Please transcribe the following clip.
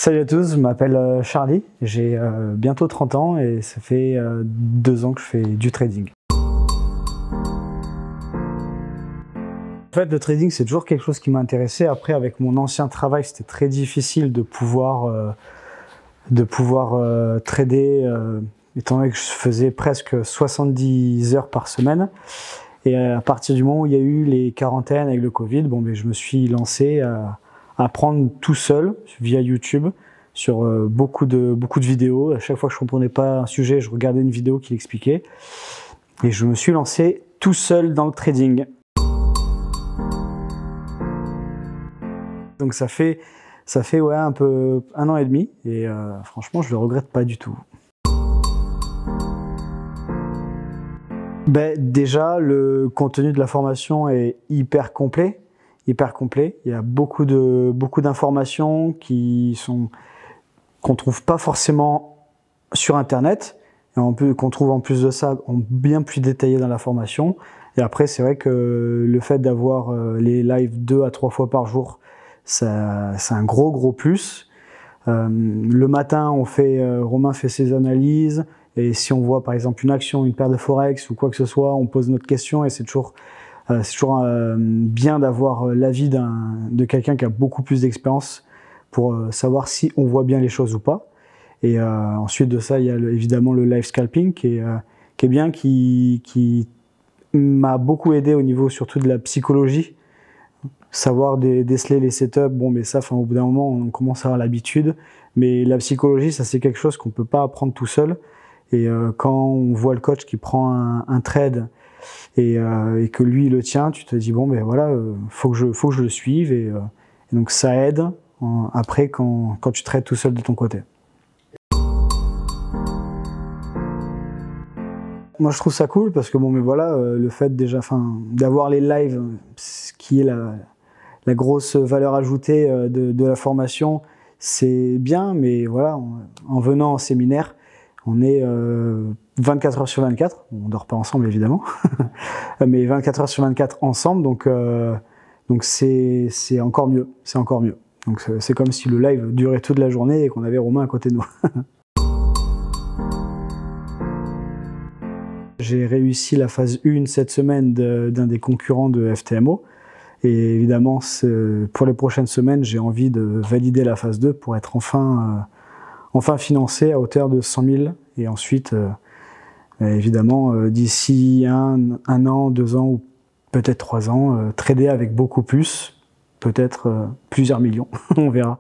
Salut à tous, je m'appelle Charlie, j'ai bientôt 30 ans et ça fait 2 ans que je fais du trading. En fait, le trading, c'est toujours quelque chose qui m'a intéressé. Après, avec mon ancien travail, c'était très difficile de pouvoir trader, étant donné que je faisais presque 70 heures par semaine. Et à partir du moment où il y a eu les quarantaines avec le Covid, je me suis lancé à apprendre tout seul via YouTube sur beaucoup de vidéos. À chaque fois que je ne comprenais pas un sujet, je regardais une vidéo qui l'expliquait. Et je me suis lancé tout seul dans le trading. Donc ça fait ouais, un peu 1 an et demi et franchement je le regrette pas du tout. Déjà le contenu de la formation est hyper complet. Il y a beaucoup d'informations qu'on trouve pas forcément sur internet et qu'on trouve en plus de ça bien plus détaillé dans la formation. Et après c'est vrai que le fait d'avoir les lives 2 à 3 fois par jour, c'est un gros plus. Le matin, Romain fait ses analyses et si on voit par exemple une action, une paire de forex ou quoi que ce soit, on pose notre question et c'est toujours bien d'avoir l'avis de quelqu'un qui a beaucoup plus d'expérience pour savoir si on voit bien les choses ou pas. Et ensuite de ça, il y a évidemment le live scalping qui est bien, qui m'a beaucoup aidé au niveau surtout de la psychologie. Savoir déceler les setups, mais ça, au bout d'un moment, on commence à avoir l'habitude. Mais la psychologie, ça c'est quelque chose qu'on peut pas apprendre tout seul. Et quand on voit le coach qui prend un trade et que lui il le tient, tu te dis voilà, faut que je le suive et donc ça aide après quand tu trades tout seul de ton côté. Moi je trouve ça cool parce que voilà, le fait déjà d'avoir les lives, ce qui est la grosse valeur ajoutée de la formation, c'est bien, mais voilà, en venant en séminaire, on est 24 heures sur 24, on ne dort pas ensemble évidemment, mais 24 heures sur 24 ensemble, donc c'est encore mieux, Donc c'est comme si le live durait toute la journée et qu'on avait Romain à côté de nous. J'ai réussi la phase 1 cette semaine d'un des concurrents de FTMO. Et évidemment, pour les prochaines semaines, j'ai envie de valider la phase 2 pour être enfin financé à hauteur de 100 000. Et ensuite, évidemment, d'ici un an, 2 ans ou peut-être 3 ans, trader avec beaucoup plus, peut-être plusieurs millions, on verra.